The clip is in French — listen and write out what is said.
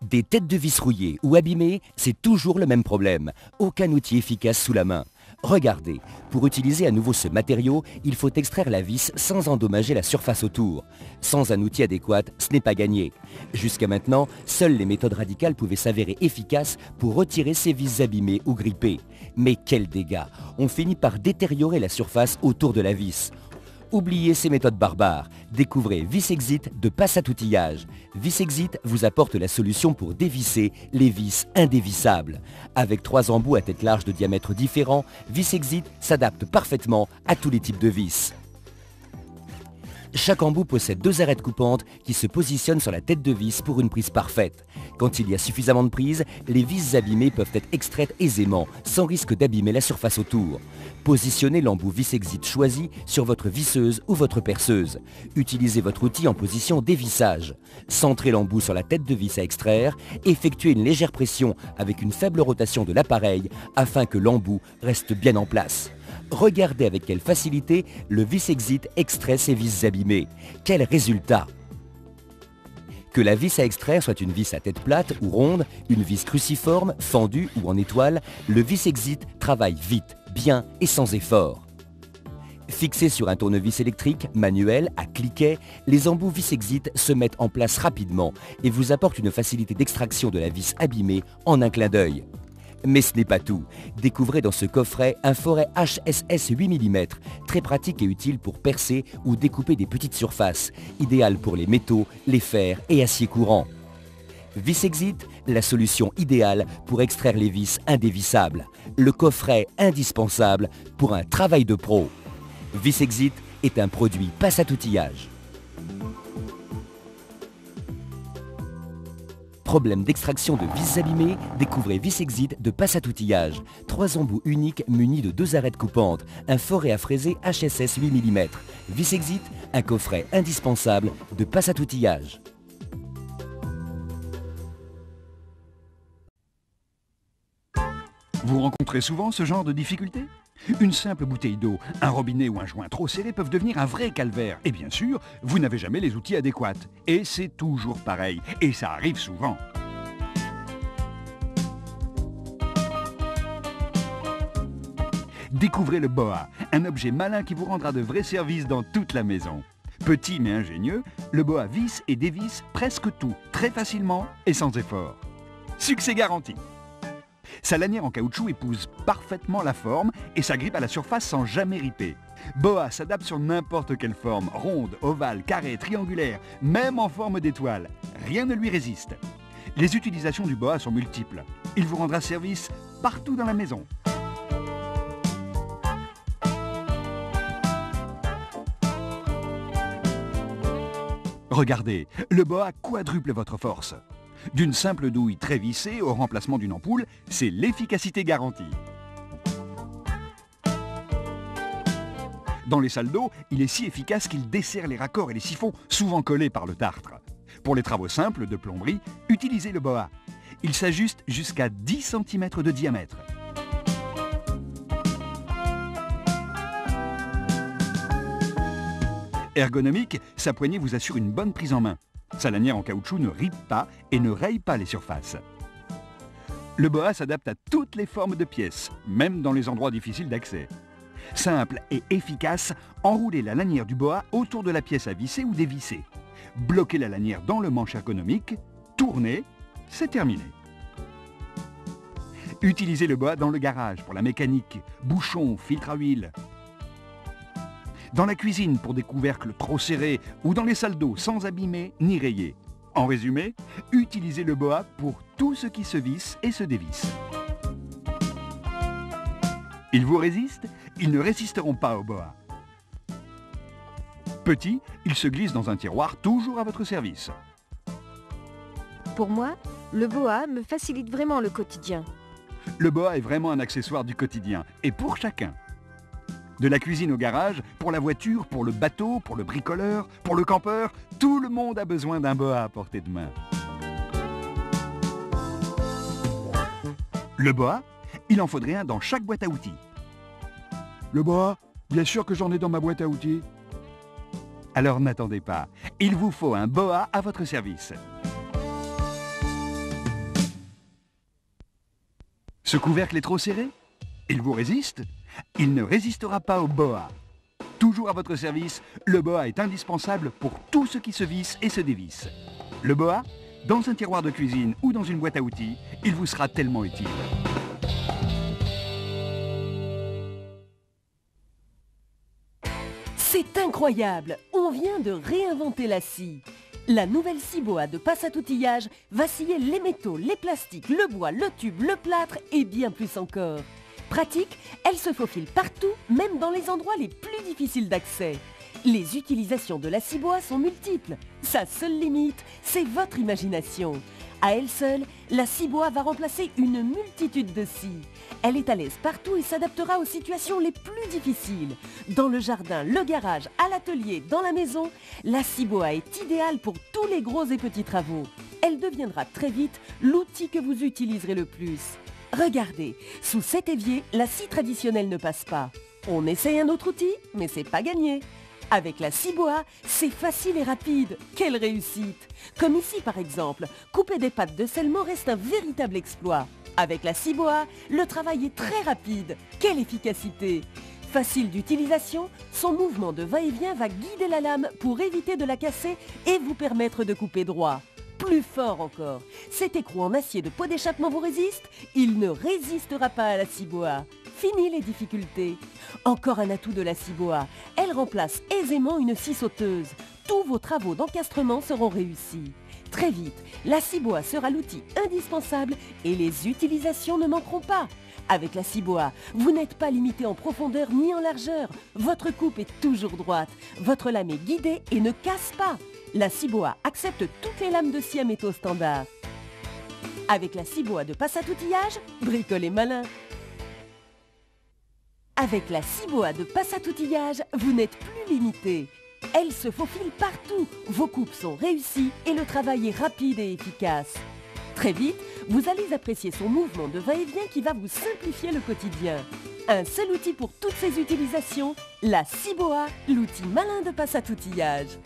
Des têtes de vis rouillées ou abîmées, c'est toujours le même problème. Aucun outil efficace sous la main. Regardez, pour utiliser à nouveau ce matériau, il faut extraire la vis sans endommager la surface autour. Sans un outil adéquat, ce n'est pas gagné. Jusqu'à maintenant, seules les méthodes radicales pouvaient s'avérer efficaces pour retirer ces vis abîmées ou grippées. Mais quels dégâts! On finit par détériorer la surface autour de la vis. Oubliez ces méthodes barbares. Découvrez Vis-Exit de Passaoutillage. Vis-Exit vous apporte la solution pour dévisser les vis indévissables. Avec 3 embouts à tête large de diamètres différents, Vis-Exit s'adapte parfaitement à tous les types de vis. Chaque embout possède 2 arêtes coupantes qui se positionnent sur la tête de vis pour une prise parfaite. Quand il y a suffisamment de prises, les vis abîmées peuvent être extraites aisément, sans risque d'abîmer la surface autour. Positionnez l'embout Vis-Exit choisi sur votre visseuse ou votre perceuse. Utilisez votre outil en position dévissage. Centrez l'embout sur la tête de vis à extraire. Effectuez une légère pression avec une faible rotation de l'appareil afin que l'embout reste bien en place. Regardez avec quelle facilité le Vis-Exit extrait ces vis abîmées. Quel résultat! Que la vis à extraire soit une vis à tête plate ou ronde, une vis cruciforme, fendue ou en étoile, le Vis-Exit travaille vite, bien et sans effort. Fixés sur un tournevis électrique, manuel, à cliquet, les embouts Vis-Exit se mettent en place rapidement et vous apportent une facilité d'extraction de la vis abîmée en un clin d'œil. Mais ce n'est pas tout. Découvrez dans ce coffret un forêt HSS 8 mm, très pratique et utile pour percer ou découper des petites surfaces, idéal pour les métaux, les fers et aciers courants. Vis-Exit, la solution idéale pour extraire les vis indévissables. Le coffret indispensable pour un travail de pro. Vis-Exit est un produit Passaoutillage. Problème d'extraction de vis abîmées, découvrez Vis-Exit de Passaoutillage. 3 embouts uniques munis de 2 arêtes coupantes, un forêt à fraiser HSS 8 mm. Vis-Exit, un coffret indispensable de Passaoutillage. Vous rencontrez souvent ce genre de difficultés? Une simple bouteille d'eau, un robinet ou un joint trop serré peuvent devenir un vrai calvaire. Et bien sûr, vous n'avez jamais les outils adéquats. Et c'est toujours pareil. Et ça arrive souvent. Découvrez le BOA, un objet malin qui vous rendra de vrais services dans toute la maison. Petit mais ingénieux, le BOA visse et dévisse presque tout, très facilement et sans effort. Succès garanti! Sa lanière en caoutchouc épouse parfaitement la forme et sa grippe à la surface sans jamais riper. BOA s'adapte sur n'importe quelle forme, ronde, ovale, carrée, triangulaire, même en forme d'étoile. Rien ne lui résiste. Les utilisations du BOA sont multiples. Il vous rendra service partout dans la maison. Regardez, le BOA quadruple votre force. D'une simple douille très vissée au remplacement d'une ampoule, c'est l'efficacité garantie. Dans les salles d'eau, il est si efficace qu'il dessert les raccords et les siphons souvent collés par le tartre. Pour les travaux simples de plomberie, utilisez le BOA. Il s'ajuste jusqu'à 10 cm de diamètre. Ergonomique, sa poignée vous assure une bonne prise en main. Sa lanière en caoutchouc ne ripe pas et ne raye pas les surfaces. Le BOA s'adapte à toutes les formes de pièces, même dans les endroits difficiles d'accès. Simple et efficace, enroulez la lanière du BOA autour de la pièce à visser ou dévisser. Bloquez la lanière dans le manche ergonomique, tournez, c'est terminé. Utilisez le BOA dans le garage pour la mécanique, bouchons, filtre à huile. Dans la cuisine pour des couvercles trop serrés ou dans les salles d'eau sans abîmer ni rayer. En résumé, utilisez le BOA pour tout ce qui se visse et se dévisse. Ils vous résistent? Ils ne résisteront pas au BOA. Petit, il se glisse dans un tiroir toujours à votre service. Pour moi, le BOA me facilite vraiment le quotidien. Le BOA est vraiment un accessoire du quotidien et pour chacun. De la cuisine au garage, pour la voiture, pour le bateau, pour le bricoleur, pour le campeur, tout le monde a besoin d'un BOA à portée de main. Le BOA, il en faudrait un dans chaque boîte à outils. Le BOA, bien sûr que j'en ai dans ma boîte à outils. Alors n'attendez pas, il vous faut un BOA à votre service. Ce couvercle est trop serré? Il vous résiste? Il ne résistera pas au boa. Toujours à votre service, le boa est indispensable pour tout ce qui se visse et se dévisse. Le boa, dans un tiroir de cuisine ou dans une boîte à outils, il vous sera tellement utile. C'est incroyable! On vient de réinventer la scie. La nouvelle scie boa de Passaoutillage va scier les métaux, les plastiques, le bois, le tube, le plâtre et bien plus encore. Pratique, elle se faufile partout, même dans les endroits les plus difficiles d'accès. Les utilisations de la scie boa sont multiples. Sa seule limite, c'est votre imagination. À elle seule, la scie boa va remplacer une multitude de scies. Elle est à l'aise partout et s'adaptera aux situations les plus difficiles. Dans le jardin, le garage, à l'atelier, dans la maison, la scie boa est idéale pour tous les gros et petits travaux. Elle deviendra très vite l'outil que vous utiliserez le plus. Regardez, sous cet évier, la scie traditionnelle ne passe pas. On essaye un autre outil, mais c'est pas gagné. Avec la scie boa, c'est facile et rapide. Quelle réussite! Comme ici par exemple, couper des pâtes de sellement reste un véritable exploit. Avec la scie boa, le travail est très rapide. Quelle efficacité! Facile d'utilisation, son mouvement de va-et-vient va guider la lame pour éviter de la casser et vous permettre de couper droit. Plus fort encore, cet écrou en acier de pot d'échappement vous résiste? Il ne résistera pas à la scie boa. Fini les difficultés. Encore un atout de la scie boa. Elle remplace aisément une scie sauteuse. Tous vos travaux d'encastrement seront réussis. Très vite, la scie boa sera l'outil indispensable et les utilisations ne manqueront pas. Avec la scie boa, vous n'êtes pas limité en profondeur ni en largeur. Votre coupe est toujours droite. Votre lame est guidée et ne casse pas. La scie boa accepte toutes les lames de scie à métaux standards. Avec la scie boa de Passaoutillage, bricolez malin. Avec la scie boa de Passaoutillage, vous n'êtes plus limité. Elle se faufile partout, vos coupes sont réussies et le travail est rapide et efficace. Très vite, vous allez apprécier son mouvement de va-et-vient qui va vous simplifier le quotidien. Un seul outil pour toutes ces utilisations, la scie boa, l'outil malin de Passaoutillage.